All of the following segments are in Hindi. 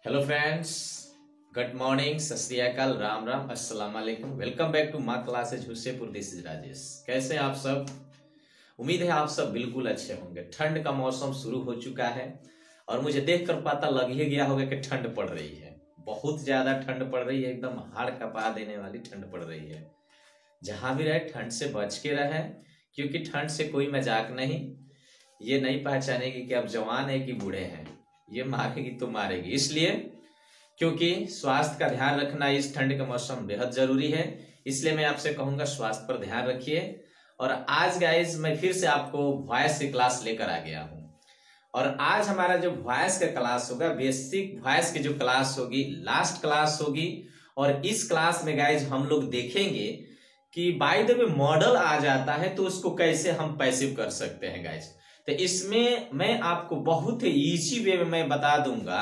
हेलो फ्रेंड्स, गुड मॉर्निंग, सत श्री अकाल, राम राम, अस्सलाम वालेकुम। वेलकम बैक टू माँ classes Husepur. This is Rajesh. कैसे हैं आप सब? उम्मीद है आप सब बिल्कुल अच्छे होंगे। ठंड का मौसम शुरू हो चुका है और मुझे देखकर पता लग ही गया होगा कि ठंड पड़ रही है। बहुत ज्यादा ठंड पड़ रही है, एकदम हाड़ कपा देने वाली ठंड पड़ रही है। जहां भी रहे ठंड से बच के रहे, क्योंकि ठंड से कोई मजाक नहीं। ये नहीं पहचानेगी कि आप जवान है कि बूढ़े हैं, ये मारेगी तो मारेगी। इसलिए क्योंकि स्वास्थ्य का ध्यान रखना इस ठंड का मौसम बेहद जरूरी है, इसलिए मैं आपसे कहूंगा स्वास्थ्य पर ध्यान रखिए। और आज गाइज मैं फिर से आपको वॉइस की क्लास लेकर आ गया हूं। और आज हमारा जो वॉइस का क्लास होगा, बेसिक वॉइस की जो क्लास होगी, लास्ट क्लास होगी। और इस क्लास में गाइज हम लोग देखेंगे कि बाय द वे मॉडल आ जाता है तो उसको कैसे हम पैसिव कर सकते हैं गाइज। तो इसमें मैं आपको बहुत ही इजी वे में मैं बता दूंगा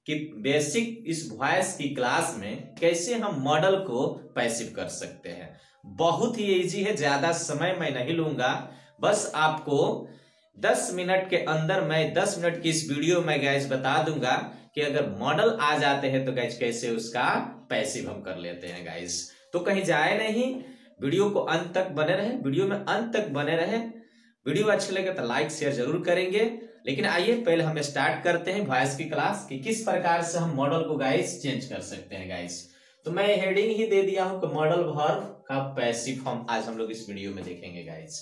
कि बेसिक इस वॉइस की क्लास में कैसे हम मॉडल को पैसिव कर सकते हैं। बहुत ही इजी है, ज्यादा समय मैं नहीं लूंगा। बस आपको 10 मिनट के अंदर मैं 10 मिनट की इस वीडियो में गैस बता दूंगा कि अगर मॉडल आ जाते हैं तो गैस कैसे उसका पैसिव हम कर लेते हैं गाइस। तो कहीं जाए नहीं, वीडियो को अंत तक बने रहे, वीडियो में अंत तक बने रहे। वीडियो अच्छी लगे तो लाइक शेयर जरूर करेंगे। लेकिन आइए पहले हम स्टार्ट करते हैं वॉइस की क्लास कि किस प्रकार से हम मॉडल को गाइस चेंज कर सकते हैं गाइस। तो मैं हेडिंग ही दे दिया हूं कि मॉडल वर्ब का पैसिव फॉर्म आज हम लोग इस वीडियो में देखेंगे गाइस।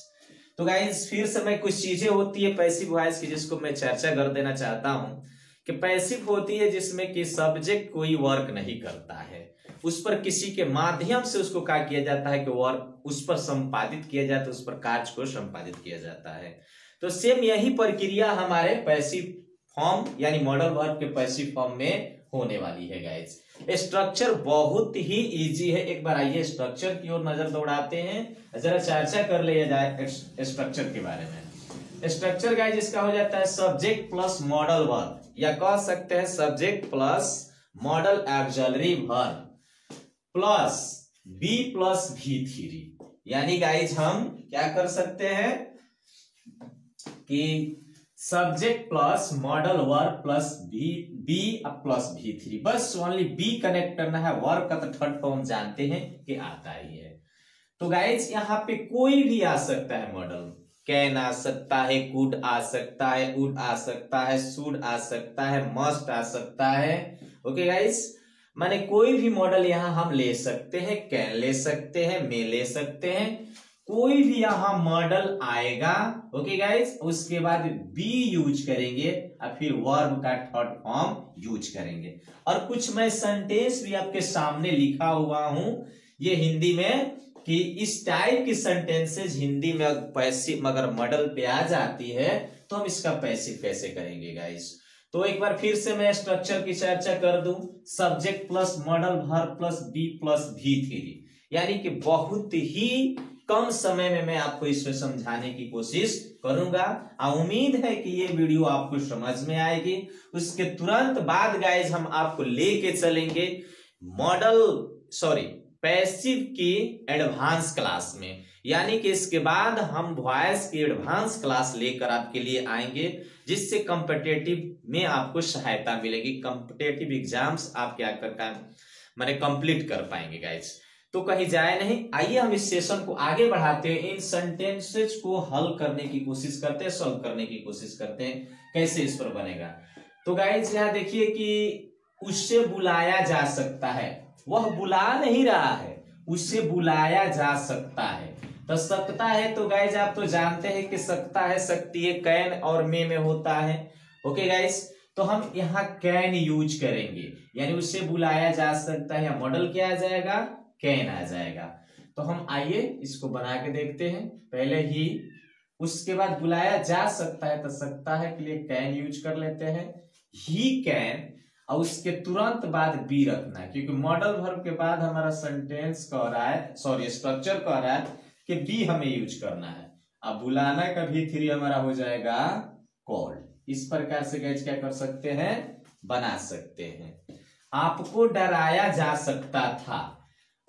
तो गाइस फिर से मैं कुछ चीजें होती है पैसिव वॉइस की जिसको मैं चर्चा कर देना चाहता हूं कि पैसिव होती है जिसमें कि सब्जेक्ट कोई वर्क नहीं करता है, उस पर किसी के माध्यम से उसको क्या किया जाता है कि वर्क उस पर संपादित किया जाता है, उस पर कार्य को संपादित किया जाता है। तो सेम यही प्रक्रिया हमारे पैसिव फॉर्म यानी मॉडल वर्ब के पैसिव फॉर्म में होने वाली है गाइस। स्ट्रक्चर बहुत ही इजी है। एक बार आइए स्ट्रक्चर की ओर नजर दौड़ाते हैं, जरा चर्चा कर लिया जाए स्ट्रक्चर के बारे में। स्ट्रक्चर गाइस इसका हो जाता है सब्जेक्ट प्लस मॉडल वर्ब, या कह सकते हैं subject plus modal auxiliary verb plus be plus V3। यानी गाइज हम क्या कर सकते हैं कि subject plus modal verb plus be plus V3, बस ओनली बी कनेक्ट करना है। वर्ब का तो थर्ड फॉर्म जानते हैं कि आता ही है। तो गाइज यहाँ पे कोई भी आ सकता है मॉडल। कैन आ सकता है, कुड आ सकता है, वुड आ सकता है, शुड आ सकता है, मस्ट आ सकता है। ओके गाइज, माने कोई भी मॉडल यहां हम ले सकते हैं। कैन ले सकते हैं, मे ले सकते हैं, कोई भी यहां मॉडल आएगा। ओके गाइस, उसके बाद बी यूज करेंगे और फिर वर्ब का थर्ड फॉर्म यूज करेंगे। और कुछ मैं सेंटेंस भी आपके सामने लिखा हुआ हूं ये हिंदी में कि इस टाइप की सेंटेंसेज हिंदी में पैसिव अगर मॉडल पे आ जाती है तो हम इसका पैसिव कैसे करेंगे गाइस। तो एक बार फिर से मैं स्ट्रक्चर की चर्चा कर दूं। Subject plus modal verb plus be plus V3, यानी कि बहुत ही कम समय में मैं आपको इसको समझाने की कोशिश करूंगा। उम्मीद है कि ये वीडियो आपको समझ में आएगी। उसके तुरंत बाद गाइज हम आपको लेके चलेंगे पैसिव की एडवांस क्लास में। यानी कि इसके बाद हम वॉइस की एडवांस क्लास लेकर आपके लिए आएंगे जिससे कॉम्पिटिटिव में आपको सहायता मिलेगी। कॉम्पिटिटिव एग्जाम्स आप क्या मैंने कंप्लीट कर पाएंगे गाइस। तो कहीं जाए नहीं, आइए हम इस सेशन को आगे बढ़ाते हैं। इन सेंटेंसेस को हल करने की कोशिश करते हैं, सॉल्व करने की कोशिश करते हैं कैसे इस पर बनेगा। तो गाइस यहाँ देखिए कि उससे बुलाया जा सकता है, वह बुला नहीं रहा है, उससे बुलाया जा सकता है। तो सकता है तो गाइज आप तो जानते हैं कि सकता है, सकती है कैन और मे में होता है। ओके गाइज, तो हम यहाँ कैन यूज करेंगे, यानी उससे बुलाया जा सकता है। मॉडल क्या आ जाएगा? कैन आ जाएगा। तो हम आइए इसको बना के देखते हैं। पहले ही उसके बाद बुलाया जा सकता है तो सकता है के लिए कैन यूज कर लेते हैं, ही कैन, और उसके तुरंत बाद बी रखना है क्योंकि मॉडल वर्ब के बाद हमारा सेंटेंस कह रहा है, स्ट्रक्चर कह रहा है कि बी हमें यूज करना है। अब बुलाना का V3 हमारा हो जाएगा कॉल्ड। इस प्रकार से गाइस क्या कर सकते हैं? बना सकते हैं। आपको डराया जा सकता था,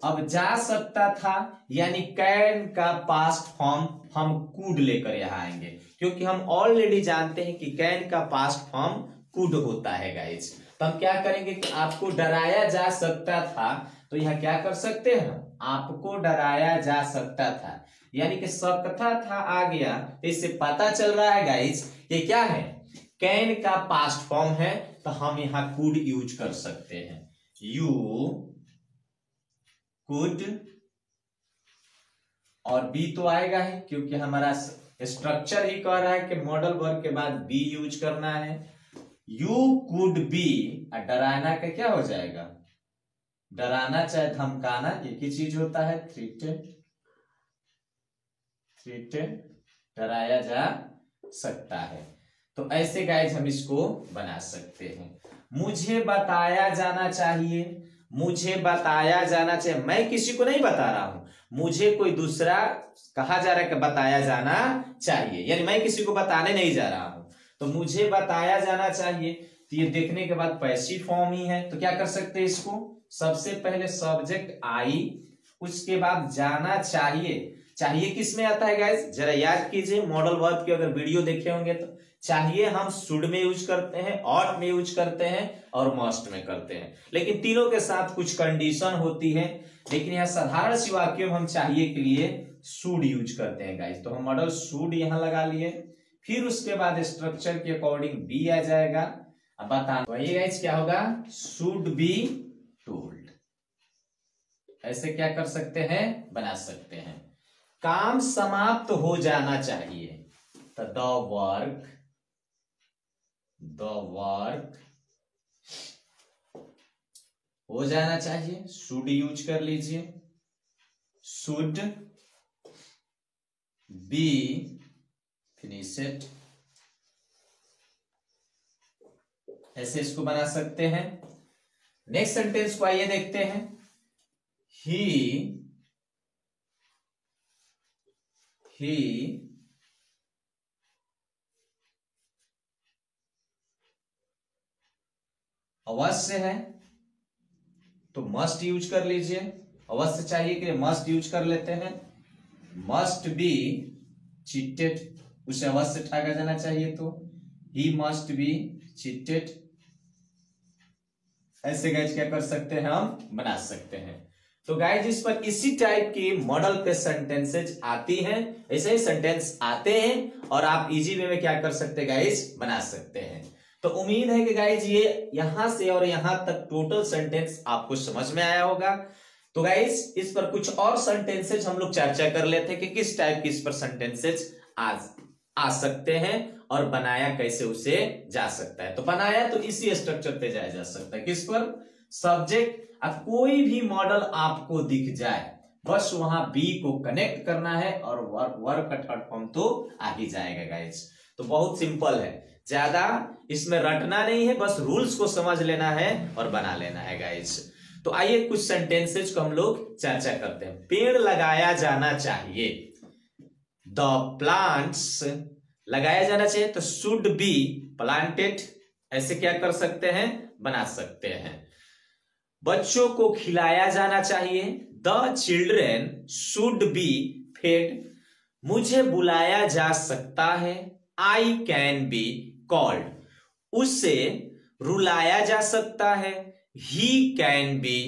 अब जा सकता था यानी कैन का पास्ट फॉर्म हम कुड लेकर यहां आएंगे क्योंकि हम ऑलरेडी जानते हैं कि कैन का पास्ट फॉर्म कुड होता है गाइस। तो हम क्या करेंगे कि आपको डराया जा सकता था, तो यहाँ क्या कर सकते हैं, आपको डराया जा सकता था, यानी कि सकता था आ गया, तो इससे पता चल रहा है गाइस ये क्या है, कैन का पास्ट फॉर्म है, तो हम यहां कुड यूज कर सकते हैं, यू कुड, और बी तो आएगा ही क्योंकि हमारा स्ट्रक्चर ही कह रहा है कि मॉडल वर्ब के बाद बी यूज करना है, यू कुड बी, और डराना का क्या हो जाएगा, डराना चाहे धमकाना एक ही चीज होता है, थ्रेटन, थ्रेटन, डराया जा सकता है। तो ऐसे गाइस हम इसको बना सकते हैं। मुझे बताया जाना चाहिए, मुझे बताया जाना चाहिए, मैं किसी को नहीं बता रहा हूं, मुझे कोई दूसरा कहा जा रहा है कि बताया जाना चाहिए, यानी मैं किसी को बताने नहीं जा रहा हूं, तो मुझे बताया जाना चाहिए, तो ये देखने के बाद पैसिव फॉर्म ही है, तो क्या कर सकते हैं इसको, सबसे पहले सब्जेक्ट आई, उसके बाद जाना चाहिए, चाहिए किस में आता है गाइस, जरा याद कीजिए, मॉडल वर्ब की अगर वीडियो देखे होंगे तो चाहिए हम शुड में यूज करते हैं, ऑट में यूज करते हैं और मस्ट में करते हैं, लेकिन तीनों के साथ कुछ कंडीशन होती है, लेकिन यह साधारण सी वाक्य में हम चाहिए के लिए शुड यूज करते हैं गाइस, तो हम मॉडल शुड यहां लगा लिए, फिर उसके बाद स्ट्रक्चर के अकॉर्डिंग बी आ जाएगा, अब बताना वही गाइस क्या होगा, शुड बी टोल्ड, ऐसे क्या कर सकते हैं, बना सकते हैं। काम समाप्त हो जाना चाहिए, तो द वर्क हो जाना चाहिए, शुड यूज कर लीजिए, शुड बी फिनिश्ड, ऐसे इसको बना सकते हैं। नेक्स्ट सेंटेंस को आइए देखते हैं, ही अवश्य है, तो मस्ट यूज कर लीजिए, अवश्य चाहिए कि मस्ट यूज कर लेते हैं, मस्ट बी चीटेड, उसे अवश्य ठाका जाना चाहिए, तो ही मस्ट बी चीटेड, ऐसे गाइज क्या कर सकते हैं, हम बना सकते हैं। तो गाइज इस पर इसी टाइप की मॉडल पे सेंटेंसेज आती हैं, ऐसे ही सेंटेंस आते हैं और आप इजी वे में क्या कर सकते हैं गाइज, बना सकते हैं। तो उम्मीद है कि गाइज ये यहां से और यहां तक टोटल सेंटेंस आपको समझ में आया होगा। तो गाइज इस पर कुछ और सेंटेंसेज हम लोग चर्चा कर लेते हैं कि किस टाइप की इस पर सेंटेंसेज आ सकते हैं और बनाया कैसे उसे जा सकता है। तो बनाया तो इसी स्ट्रक्चर पे जाया जा सकता है, किस पर, सब्जेक्ट, अब कोई भी मॉडल आपको दिख जाए बस वहां बी को कनेक्ट करना है और वर्ब का थर्ड फॉर्म तो आ ही जाएगा गाइज। तो बहुत सिंपल है, ज्यादा इसमें रटना नहीं है, बस रूल्स को समझ लेना है और बना लेना है गाइज। तो आइए कुछ सेंटेंसेज को हम लोग चर्चा करते हैं। पेड़ लगाया जाना चाहिए, द प्लांट्स, लगाया जाना चाहिए तो शुड बी प्लांटेड, ऐसे क्या कर सकते हैं, बना सकते हैं। बच्चों को खिलाया जाना चाहिए, the children should be fed, मुझे बुलाया जा सकता है, आई कैन बी कॉल्ड, उसे रुलाया जा सकता है, ही कैन बी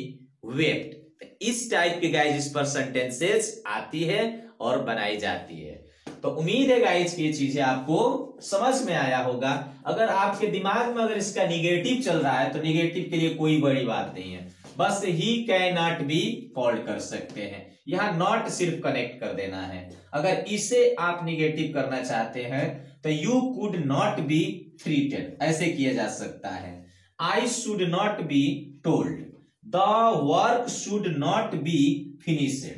वेप्ड। इस टाइप के गाइज इस पर सेंटेंसेस आती है और बनाई जाती है। तो उम्मीद है गाइज कि ये चीजें आपको समझ में आया होगा। अगर आपके दिमाग में अगर इसका निगेटिव चल रहा है तो निगेटिव के लिए कोई बड़ी बात नहीं है, बस he can not be called कर सकते हैं, यहां नॉट सिर्फ कनेक्ट कर देना है। अगर इसे आप निगेटिव करना चाहते हैं तो you could not be treated, ऐसे किया जा सकता है। I should not be told, the work should not be finished,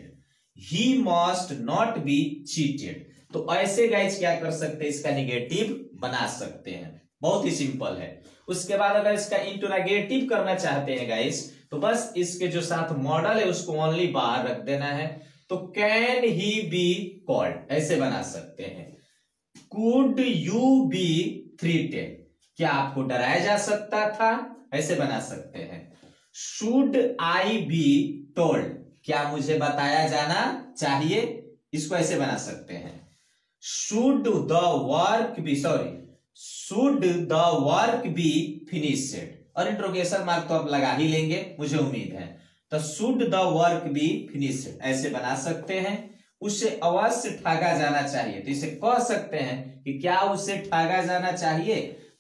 he must not be cheated. तो ऐसे गाइज क्या कर सकते हैं, इसका निगेटिव बना सकते हैं, बहुत ही सिंपल है। उसके बाद अगर इसका इंटरोगेटिव करना चाहते हैं गाइज तो बस इसके जो साथ मॉडल है उसको ओनली बाहर रख देना है, तो कैन ही बी कॉल्ड, ऐसे बना सकते हैं। कुड यू बी थ्रेटेड, क्या आपको डराया जा सकता था, ऐसे बना सकते हैं। शुड आई बी टोल्ड, क्या मुझे बताया जाना चाहिए, इसको ऐसे बना सकते हैं। Should the work be finished, और इंट्रोगेशन मार्क तो आप लगा ही लेंगे मुझे उम्मीद है। तो should the work be finished ऐसे बना सकते हैं, उसे अवश्य ठगा जाना चाहिए। तो इसे कह सकते हैं कि क्या उसे ठगा जाना चाहिए,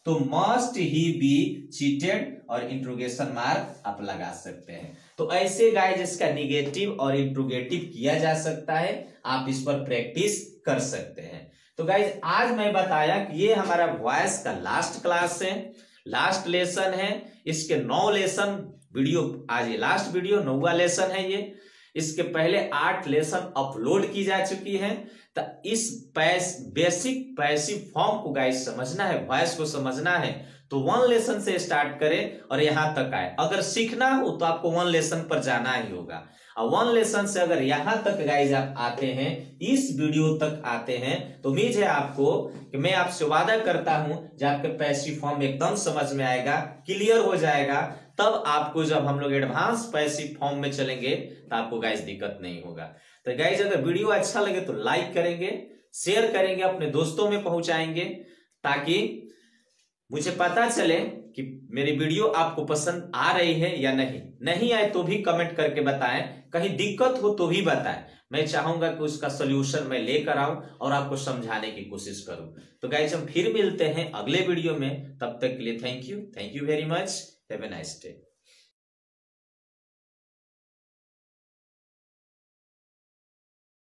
तो मस्ट ही बी चीटेड और इंट्रोगेशन मार्क आप लगा सकते हैं। तो ऐसे गाइस इसका निगेटिव और इंट्रोगेटिव किया जा सकता है, आप इस पर प्रैक्टिस कर सकते हैं। तो गाइस आज मैं बताया कि ये हमारा वॉइस का लास्ट क्लास है, लास्ट लेसन है। इसके 9 लेसन वीडियो, आज ये लास्ट वीडियो 9वां लेसन है ये। इसके पहले 8 लेसन अपलोड की जा चुकी है। तो इस बेसिक पैसिव फॉर्म को गाइस समझना है, वॉइस को समझना है, तो 1 लेसन से स्टार्ट करें और यहां तक आए। अगर सीखना हो तो आपको 1 लेसन पर जाना ही होगा। और 1 लेसन से अगर यहां तक गाइस आप आते हैं, इस वीडियो तक आते हैं, तो उम्मीद है आपको कि मैं आपसे वादा करता हूं जब आपके पैसिव फॉर्म एकदम समझ में आएगा, क्लियर हो जाएगा, तब आपको जब हम लोग एडवांस पैसिव फॉर्म में चलेंगे तो आपको गाइस दिक्कत नहीं होगा। तो गाइस अगर वीडियो अच्छा लगे तो लाइक करेंगे, शेयर करेंगे, अपने दोस्तों में पहुंचाएंगे, ताकि मुझे पता चले कि मेरी वीडियो आपको पसंद आ रही है या नहीं आए तो भी कमेंट करके बताएं, कहीं दिक्कत हो तो भी बताएं। मैं चाहूंगा कि उसका सॉल्यूशन मैं लेकर आऊं और आपको समझाने की कोशिश करूं। तो गाइस हम फिर मिलते हैं अगले वीडियो में, तब तक के लिए thank you very much, have a nice day.